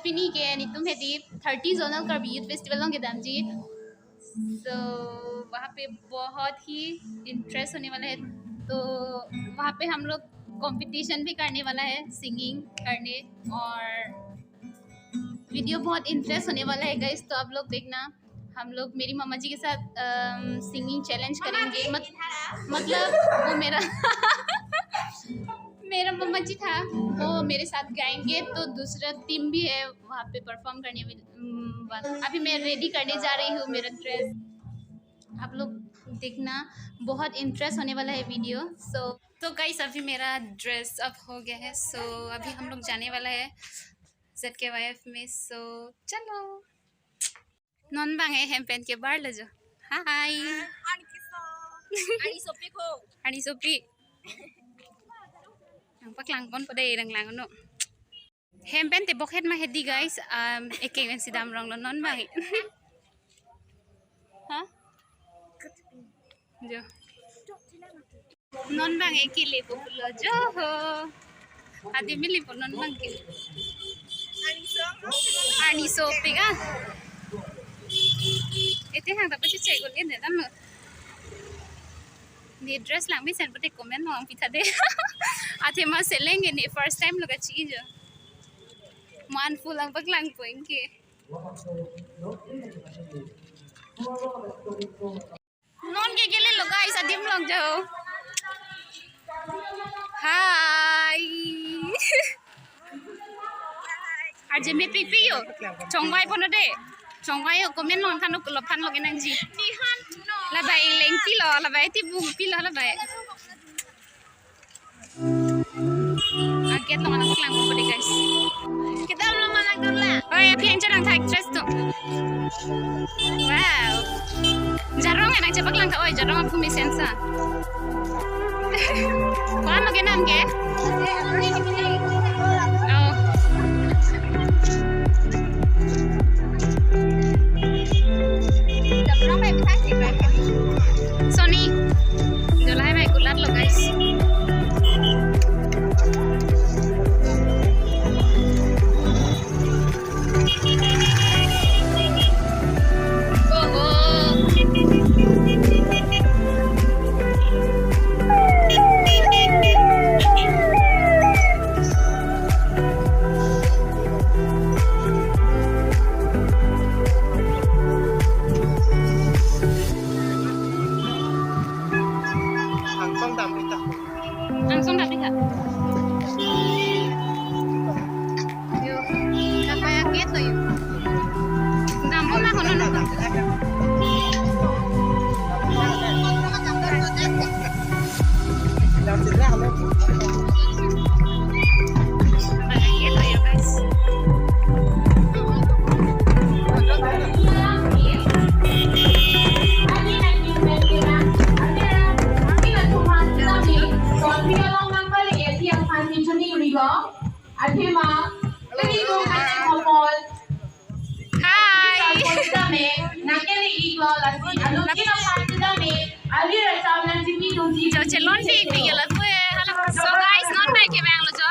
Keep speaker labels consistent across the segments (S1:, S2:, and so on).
S1: पिनी के नितुम हेदी 30 जोनल करबी यूथ फेस्टिवल होंगे दाम जी। तो वहाँ पे बहुत ही इंटरेस्ट होने वाला है। तो वहाँ पे हम लोग कंपटीशन भी करने वाला है सिंगिंग करने, और वीडियो बहुत इंटरेस्ट होने वाला है गाइस। तो आप लोग देखना, हम लोग मेरी मामा जी के साथ सिंगिंग चैलेंज करेंगे। मतलब वो मेरा मेरा मामा जी था, वो मेरे साथ गाएंगे। तो दूसरा टीम भी है वहाँ पे परफॉर्म करने में। अभी मैं रेडी करने जा रही हूँ मेरा ड्रेस, आप लोग देखना, बहुत इंटरेस्ट होने वाला है वीडियो। तो गाइस अभी मेरा ड्रेस अप हो गया है। अभी हम लोग जाने वाला है ZKYF में। चलो नॉन बांगे हेम पेन के बार ले जो। हाय Ani Sophie ang paklangkon ko day lang no hem pen te bokhet ma hedi guys ekeng si dam rong lo non bang ha jo non bang ekile populo jo ho adi mili po non bang ke Ani Sophie ka ete hang ta pachi chai ko le de tam ये dress लांग भी send पर comment मांग पिथा दे आथे मा सेलेंगे ने first time लगा चीज मान फुल लांग पक लांग पोइंग के नॉन के गेले लो गाइस आदिम लंग जाओ हाय आज में पिपियो चोंगाई पनो दे चोंगाई कमेंट नॉन खानो लफान लगे नंग जी là vậy lên pilo là vậy thì vùng pilo là vậy kita mana kelang mau pergi guys kita belum mana dulu lah oh ya pian jarang tak dress tuh wow jarang enak cepat kelang kau jarang aku misensa kau mau kenam ke Sony, जो लाए भाई cooler लो guys. Langsung tak bisa. Yuk, apa yang gitu yuk? Gampang lah konon. Celon sih tinggal gue. So guys, non baik ya bang lo jo.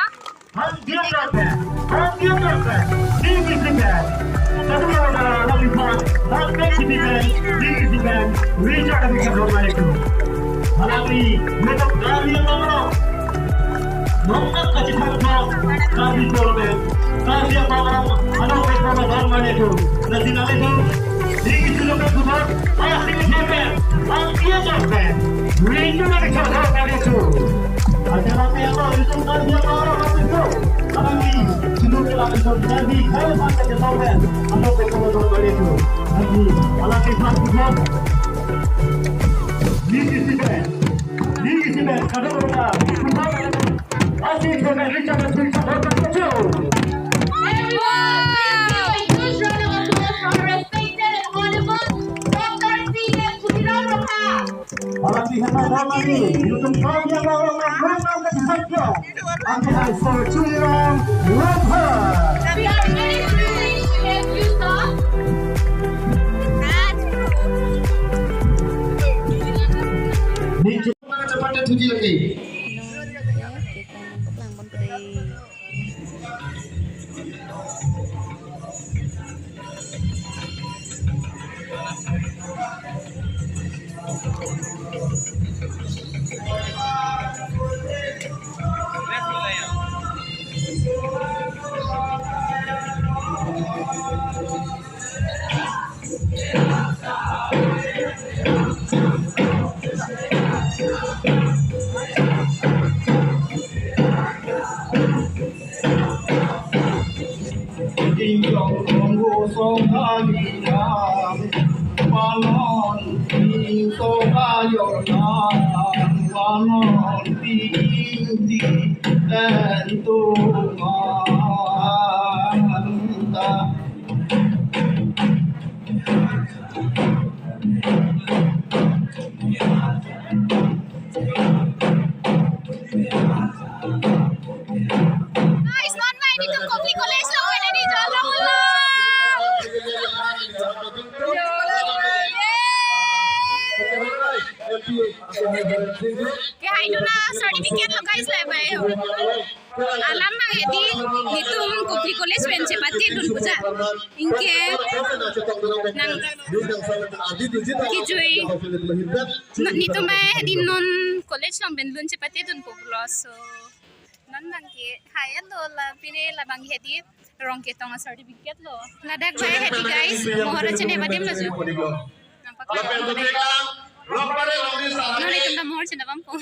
S2: Kinh dòng con vô sông tha đi nam ba non kinh sông tha yo nam ba non tin đi en tu ta
S1: Guys, non-mind dito Copley College lang pwede di dyan lang kaya ito na certificate lo guys level alam na hedi nitum Copley College wen cepati dun puja inke nang kijui nitum hedi non college lang ben dun cepati dun populo so non bangke hayat lo la pine la bang hedi rong ke tong certificate lo ladak jay hedi guys mohara chene badim lo ju nampak lo no ni tunda mohar chene bam ko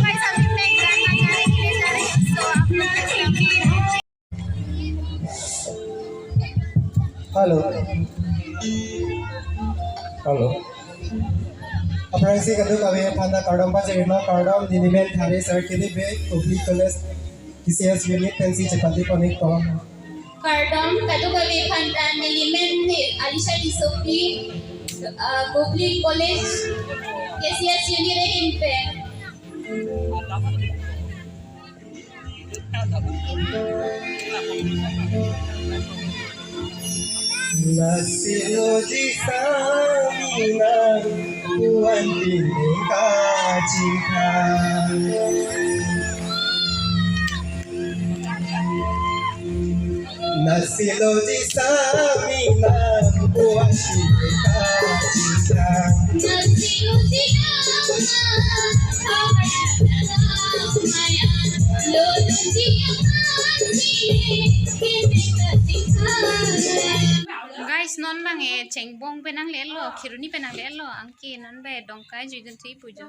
S1: guys अभी मैं grand जाने के लिए जा रही हूं सो आप लोग
S3: Halo. Halo. Apresi kadu kabe phanda kardam pa jena kardam dinimen thare sir kedi be public college kcs unit pensi chapati panik ko.
S1: Kardam kadu kabe phanda milimen ne Alisha Disopi public college KCS unit impe
S3: Nasilo di samina kuanti kacika. Nasilo di samina kuanti kacika.
S1: Nasilo di guys non bang e chengbong penang lelo khiruni penang lelo angki non be dongkai juigun thi pujo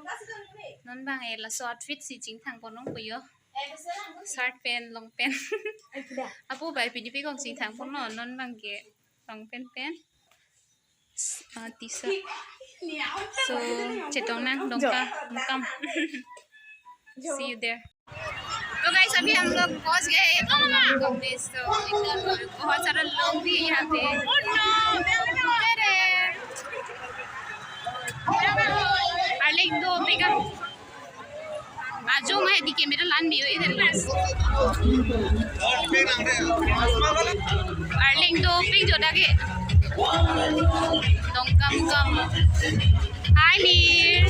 S1: non bang e la short fit si ching thang ponong puyo shirt pen long pen apu bai pdp kong ching thang pono non bang ke long pen t-shirt so chetong nang dongka kam see you there तो guys अभी हम लोग पहुंच गए college तो बहुत सारा लोग भी यहाँ पे अर्लिंग दो बेगा आजो मैं दिखे मेरा लान भी हुई इधर अर्लिंग दो पिक जो डाके दंकम कम हाय Mir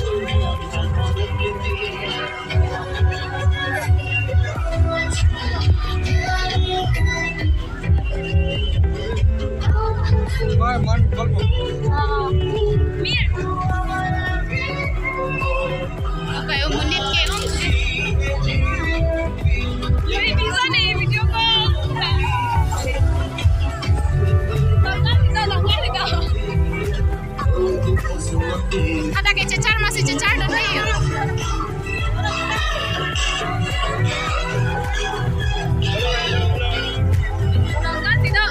S1: Mir. Apa yang menit ke om? Jadi bisa nih video call. Tolong kita lakukan kita. Ada ke cecar masih cecar dan lagi. Tolong tidak.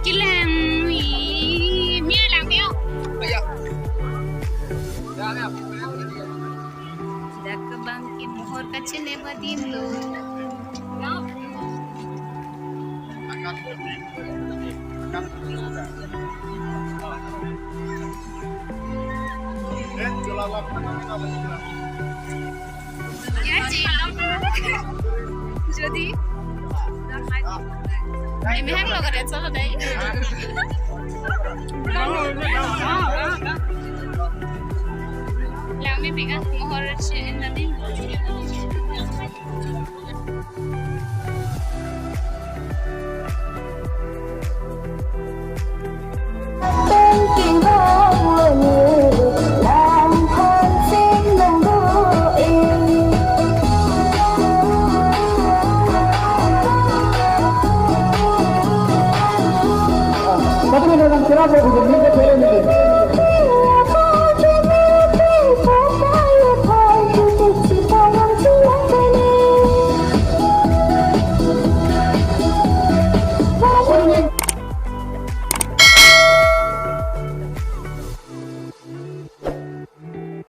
S1: Cái làng Mia làng mèo. Sudah kebangkit mohor kacene badindo. Ya sih. Jadi ini hang lo kerja sama deh. Lang mi bigat mohor siya natin.
S2: Tapi dalam cerita